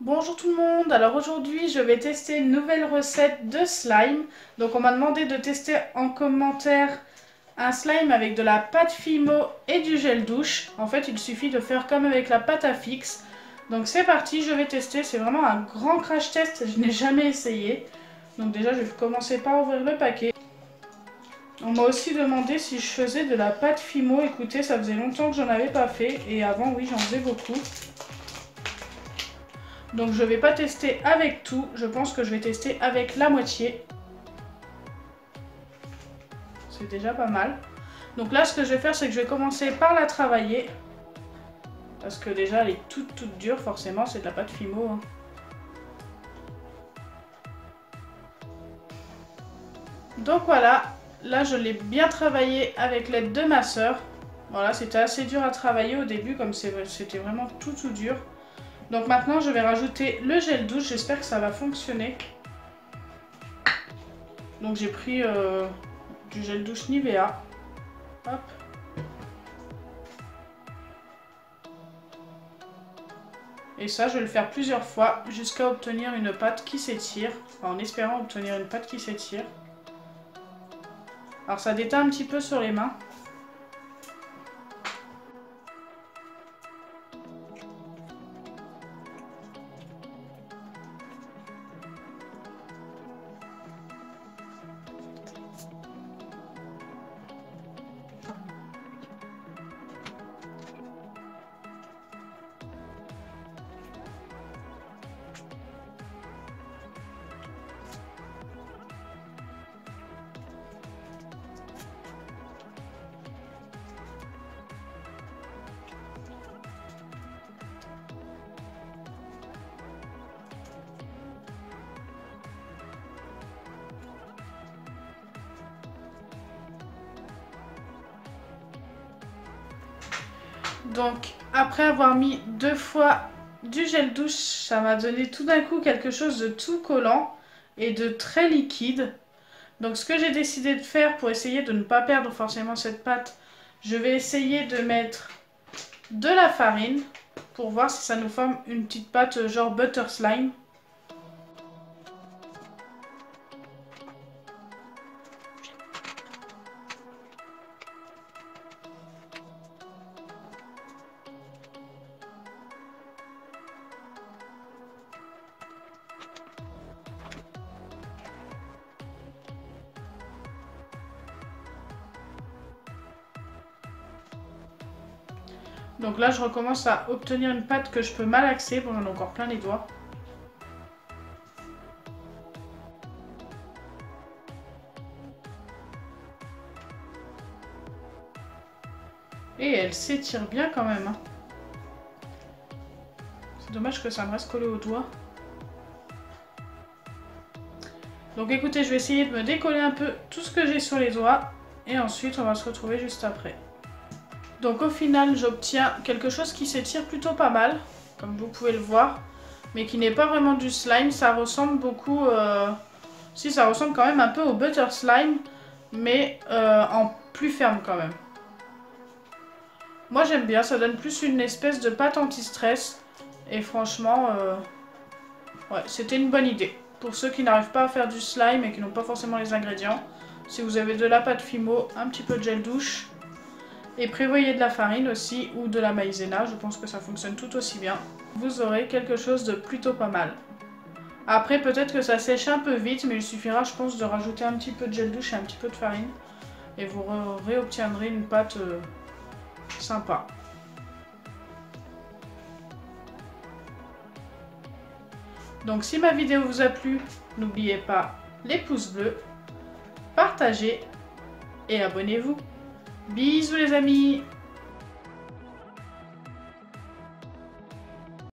Bonjour tout le monde, alors aujourd'hui je vais tester une nouvelle recette de slime. Donc on m'a demandé de tester en commentaire un slime avec de la pâte Fimo et du gel douche. En fait il suffit de faire comme avec la pâte à fixe. Donc c'est parti, je vais tester, c'est vraiment un grand crash test, je n'ai jamais essayé. Donc déjà je vais commencer par ouvrir le paquet. On m'a aussi demandé si je faisais de la pâte Fimo, écoutez ça faisait longtemps que j'en avais pas fait et avant oui j'en faisais beaucoup. Donc je ne vais pas tester avec tout, je pense que je vais tester avec la moitié. C'est déjà pas mal. Donc là ce que je vais faire c'est que je vais commencer par la travailler. Parce que déjà elle est toute dure forcément, c'est de la pâte Fimo. Hein. Donc voilà, là je l'ai bien travaillé avec l'aide de ma soeur. Voilà, c'était assez dur à travailler au début comme c'était vraiment tout dur. Donc maintenant je vais rajouter le gel douche, j'espère que ça va fonctionner. Donc j'ai pris du gel douche Nivea. Hop. Et ça je vais le faire plusieurs fois jusqu'à obtenir une pâte qui s'étire. Enfin, en espérant obtenir une pâte qui s'étire. Alors ça déteint un petit peu sur les mains. Donc après avoir mis 2 fois du gel douche, ça m'a donné tout d'un coup quelque chose de tout collant et de très liquide. Donc ce que j'ai décidé de faire pour essayer de ne pas perdre forcément cette pâte, je vais essayer de mettre de la farine pour voir si ça nous forme une petite pâte genre butter slime. Donc là, je recommence à obtenir une pâte que je peux malaxer. Bon, j'en ai encore plein les doigts. Et elle s'étire bien quand même. Hein. C'est dommage que ça me reste collé aux doigts. Donc écoutez, je vais essayer de me décoller un peu tout ce que j'ai sur les doigts. Et ensuite, on va se retrouver juste après. Donc au final, j'obtiens quelque chose qui s'étire plutôt pas mal, comme vous pouvez le voir, mais qui n'est pas vraiment du slime. Ça ressemble beaucoup, si ça ressemble quand même un peu au butter slime, mais en plus ferme quand même. Moi j'aime bien, ça donne plus une espèce de pâte anti-stress, et franchement, ouais, c'était une bonne idée. Pour ceux qui n'arrivent pas à faire du slime et qui n'ont pas forcément les ingrédients, si vous avez de la pâte Fimo, un petit peu de gel douche, et prévoyez de la farine aussi ou de la maïzena, je pense que ça fonctionne tout aussi bien. Vous aurez quelque chose de plutôt pas mal. Après peut-être que ça sèche un peu vite, mais il suffira je pense de rajouter un petit peu de gel douche et un petit peu de farine. Et vous réobtiendrez une pâte sympa. Donc si ma vidéo vous a plu, n'oubliez pas les pouces bleus, partagez et abonnez-vous. Bisous les amis!